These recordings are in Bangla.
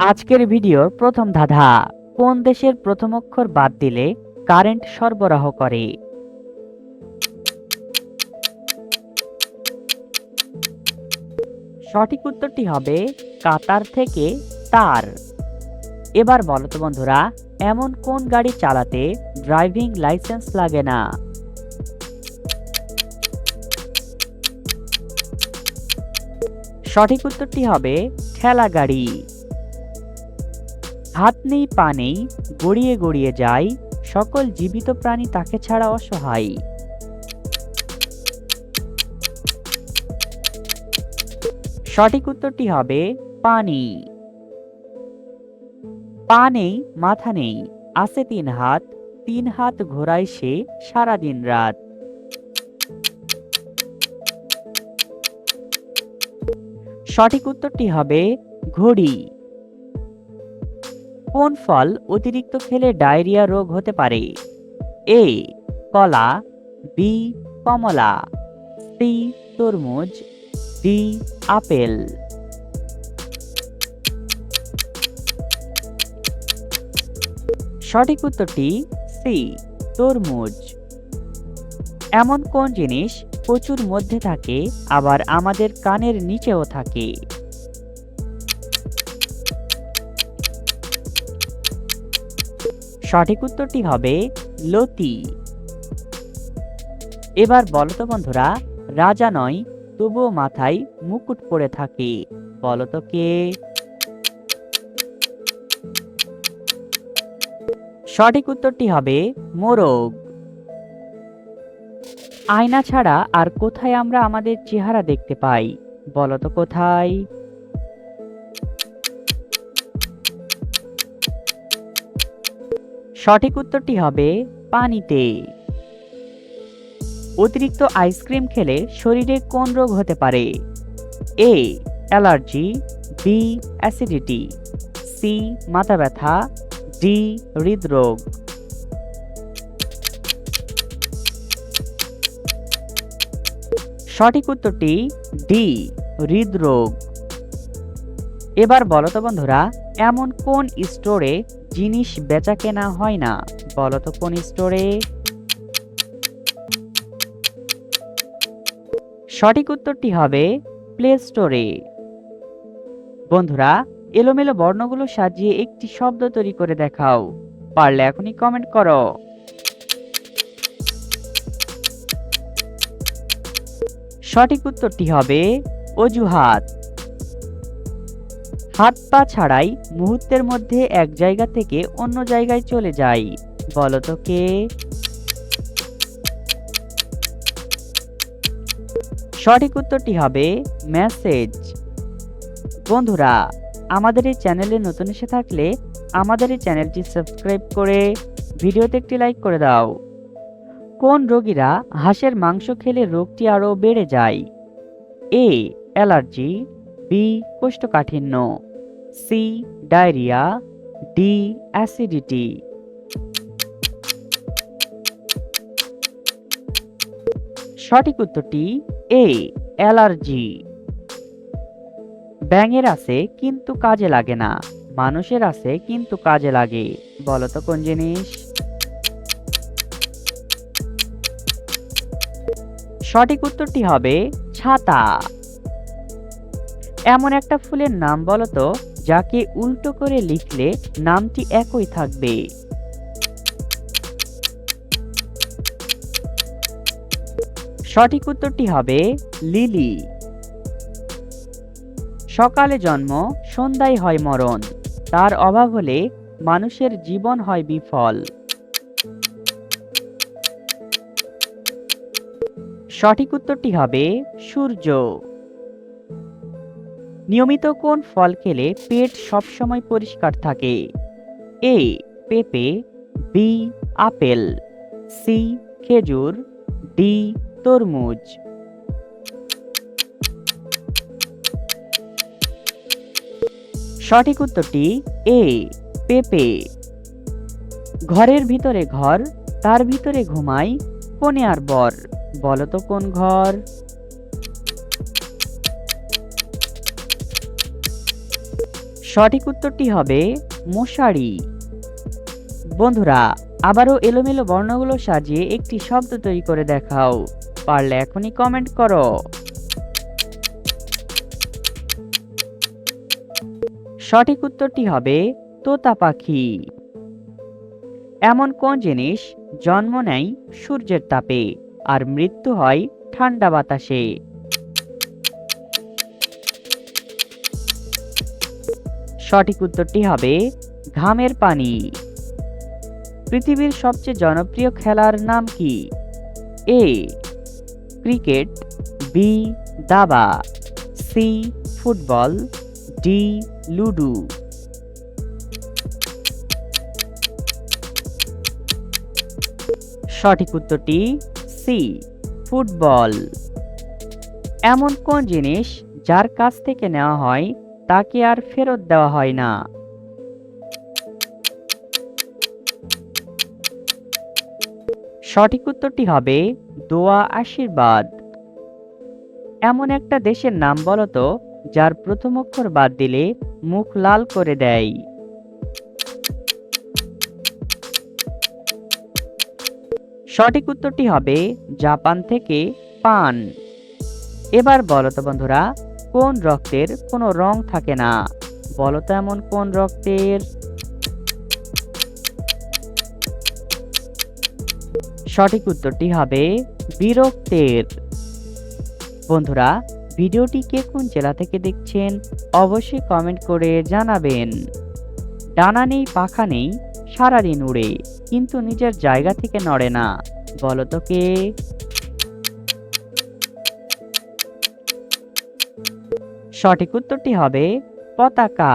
আজকের ভিডিওর প্রথম ধাঁধা, কোন দেশের প্রথম অক্ষর বাদ দিলে কারেন্ট সরবরাহ করে? সঠিক উত্তরটি হবে কাতার থেকে তার। এবার বলো তো বন্ধুরা, এমন কোন গাড়ি চালাতে ড্রাইভিং লাইসেন্স লাগে না? সঠিক উত্তরটি হবে ঠেলা গাড়ি। হাত নেই পা নেই, গড়িয়ে গড়িয়ে যায়, সকল জীবিত প্রাণী তাকে ছাড়া অসহায়। সঠিক উত্তরটি হবে পানি। পা নেই মাথা নেই, আছে তিন হাত ঘোরায় সে সারাদিন রাত। সঠিক উত্তরটি হবে ঘড়ি। কোন ফল অতিরিক্ত খেলে ডায়রিয়া রোগ হতে পারে? এ কলা, বি কমলা, সি তরমুজ, ডি আপেল। সঠিক উত্তরটি সি তরমুজ। এমন কোন জিনিস প্রচুর মধ্যে থাকে আবার আমাদের কানের নিচেও থাকে? সঠিক উত্তরটি হবে লতি। এবার বলো তো বন্ধুরা, রাজা নয় তবুও মাথায় মুকুট পরে থাকে, বলো তো কে? সঠিক উত্তরটি হবে মোরগ। আয়না ছাড়া আর কোথায় আমরা আমাদের চেহারা দেখতে পাই, বলো তো কোথায়? সঠিক উত্তরটি হবে পানিতে। অতিরিক্ত আইসক্রিম খেলে শরীরে কোন রোগ হতে পারে? A allergy, B acidity, C মাথা ব্যথা, ডি হৃদরোগ। সঠিক উত্তরটি ডি হৃদরোগ। এবার বলো তো বন্ধুরা, এমন কোন স্টোরে জিনিস বেচা কেনা হয় না, বলো তো কোন স্টোরে? সঠিক উত্তরটি হবে প্লে স্টোরে। বন্ধুরা, এলোমেলো বর্ণগুলো সাজিয়ে একটি শব্দ তৈরি করে দেখাও, পারলে এখনই কমেন্ট করো। সঠিক উত্তরটি হবে অজুহাত। হাত পা ছাড়াই মুহূর্তের মধ্যে এক জায়গা থেকে অন্য জায়গায় চলে যাই, বলো তো কে? সঠিক উত্তরটি হবে মেসেজ। বন্ধুরা, আমাদের এই চ্যানেলে নতুন এসে থাকলে আমাদের এই চ্যানেলটি সাবস্ক্রাইব করে ভিডিওতে একটি লাইক করে দাও। কোন রোগীরা হাঁসের মাংস খেলে রোগটি আরো বেড়ে যায়? এ অ্যালার্জি, বি কোষ্ঠকাঠিন্য, সি ডায়রিয়া, ডি অ্যাসিডিটি। সঠিক উত্তরটি এ অ্যালার্জি। ব্যাঙের আছে কিন্তু কাজে লাগে না, মানুষের আছে কিন্তু কাজে লাগে, বলো তো কোন জিনিস? সঠিক উত্তরটি হবে ছাতা। এমন একটা ফুলের নাম বলো তো যাকে উল্টো করে লিখলে নামটি একই থাকবে? সঠিক উত্তরটি হবে লিলি। সকালে জন্ম সন্ধ্যায় হয় মরণ, তার অভাব হলে মানুষের জীবন হয় বিফল। সঠিক উত্তরটি হবে সূর্য। নিয়মিত কোন ফল খেলে পেট সবসময় পরিষ্কার থাকে? এ পেঁপে, বি আপেল, সি খেজুর, ডি তরমুজ। সঠিক উত্তরটি এ পেঁপে। ঘরের ভিতরে ঘর, তার ভিতরে ঘুমাই কোণে আর বর, বলো তো কোন ঘর? সঠিক উত্তরটি হবে মশারি। বন্ধুরা, আবারও এলোমেলো বর্ণগুলো সাজিয়ে একটি শব্দ তৈরি করে দেখাও। পারলে এখনই কমেন্ট করো। সঠিক উত্তরটি হবে তোতা পাখি। এমন কোন জিনিস জন্ম নেয় সূর্যের তাপে আর মৃত্যু হয় ঠান্ডা বাতাসে? সঠিক উত্তরটি হবে ঘামের পানি। পৃথিবীর সবচেয়ে জনপ্রিয় খেলার নাম কি? এ ক্রিকেট, বি দাবা, সি ফুটবল, ডি লুডো। সঠিক উত্তরটি সি ফুটবল। এমন কোন জিনিস যার কাছ থেকে নেওয়া হয় তাকে আর ফেরত দেওয়া হয় না? সঠিক উত্তরটি হবে দোয়া আশীর্বাদ। এমন একটা দেশের নাম বলো তো যার প্রথম অক্ষর বাদ দিলে মুখ লাল করে দেয়। সঠিক উত্তরটি হবে জাপান থেকে পান। এবার বলো তো বন্ধুরা, কোন রক্তের কোনো রং থাকে না? বলো তো এমন কোন রক্তের? সঠিক উত্তরটি হবে বি রক্তের। বন্ধুরা, ভিডিওটি কে কোন জেলা থেকে দেখছেন অবশ্যই কমেন্ট করে জানাবেন। ডানা নেই পাখা নেই সারাদিন উড়ে কিন্তু নিজের জায়গা থেকে নড়ে না, বলো তো কে? সঠিক উত্তরটি হবে পতাকা।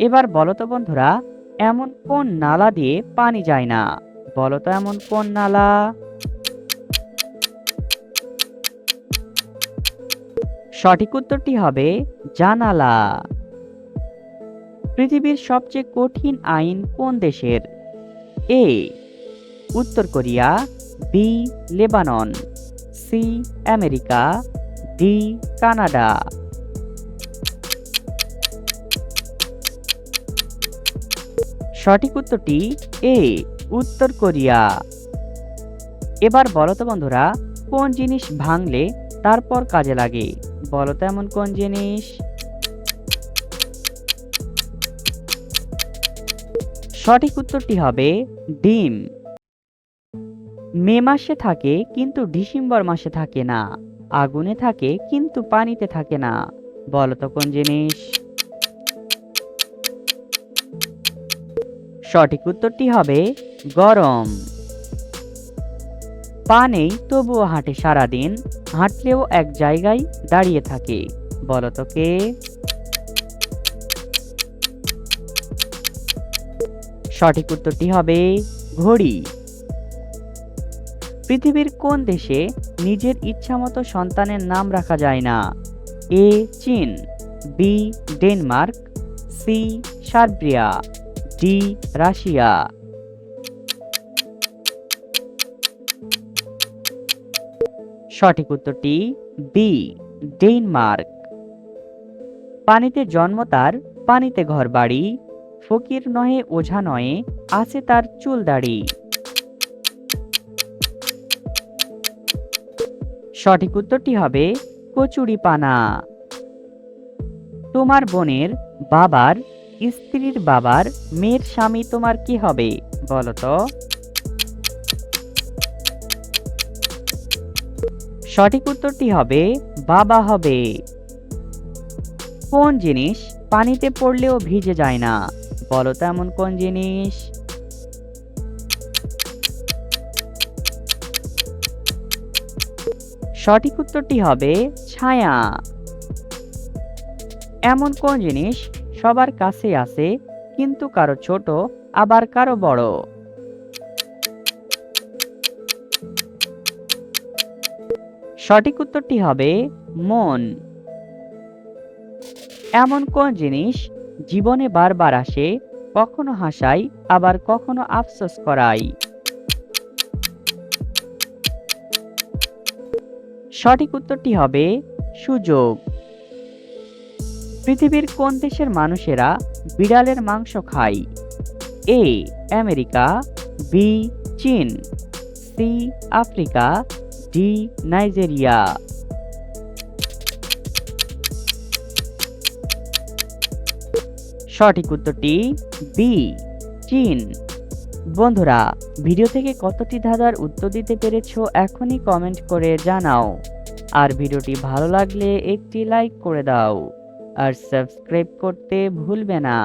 এবার বলো তো বন্ধুরা, এমন কোন নালা দিয়ে পানি যায় না? বলো তো এমন কোন নালা? সঠিক উত্তরটি হবে জানালা। পৃথিবীর সবচেয়ে কঠিন আইন কোন দেশের? এ উত্তর Korea, B Lebanon, C America, D Canada. সঠিক উত্তরটি এ উত্তর কোরিয়া। এবার বলো তো বন্ধুরা, কোন জিনিস ভাঙলে তারপর কাজে লাগে? বলো তো এমন কোন জিনিস? সঠিক উত্তরটি হবে ডিম। মে মাসে থাকে কিন্তু ডিসেম্বর মাসে থাকে না, আগুনে থাকে কিন্তু পানিতে থাকে না, বলো তো কোন জিনিস? সঠিক উত্তরটি হবে গরম। পা নেই তবুও হাঁটে সারাদিন, হাঁটলেও এক জায়গায় দাঁড়িয়ে থাকে, বলো তো কে? সঠিক উত্তরটি হবে ঘড়ি। পৃথিবীর কোন দেশে নিজের ইচ্ছামতো সন্তানের নাম রাখা যায় না? এ চীন, B Denmark, C Serbia, D Russia. সঠিক উত্তরটি বি ডেনমার্ক। পানিতে জন্ম তার পানিতে ঘর বাড়ি, ফকির নহে ওঝা নয়ে আছে তার চুল দাড়ি। সঠিক উত্তরটি হবে কচুরি পানা। তোমার বোনের বাবার স্ত্রীর বাবার মেয়ের স্বামী তোমার কি হবে? বলো তো। সঠিক উত্তরটি হবে বাবা হবে। কোন জিনিস পানিতে পড়লেও ভিজে যায় না? বলো তো এমন কোন জিনিস? সঠিক উত্তরটি হবে ছায়া। এমন কোন জিনিস সবার কাছে আছে কিন্তু কারো ছোট আবার কারো বড়? সঠিক উত্তরটি হবে মন। এমন কোন জিনিস জীবনে বারবার আসে, কখনো হাসায় আবার কখনো আফসোস করায়? সঠিক উত্তরটি হবে সুযোগ। পৃথিবীর কোন দেশের মানুষেরা বিড়ালের মাংস খায়? এ আমেরিকা, বি চীন, সি আফ্রিকা, ডি নাইজেরিয়া। সঠিক উত্তরটি বি চীন। বন্ধুরা, ভিডিও থেকে কতটি ধাঁধার উত্তর দিতে পেরেছো এখনই কমেন্ট করে জানাও। আর ভিডিওটি ভালো লাগলে একটি লাইক করে দাও আর সাবস্ক্রাইব করতে ভুলবে না।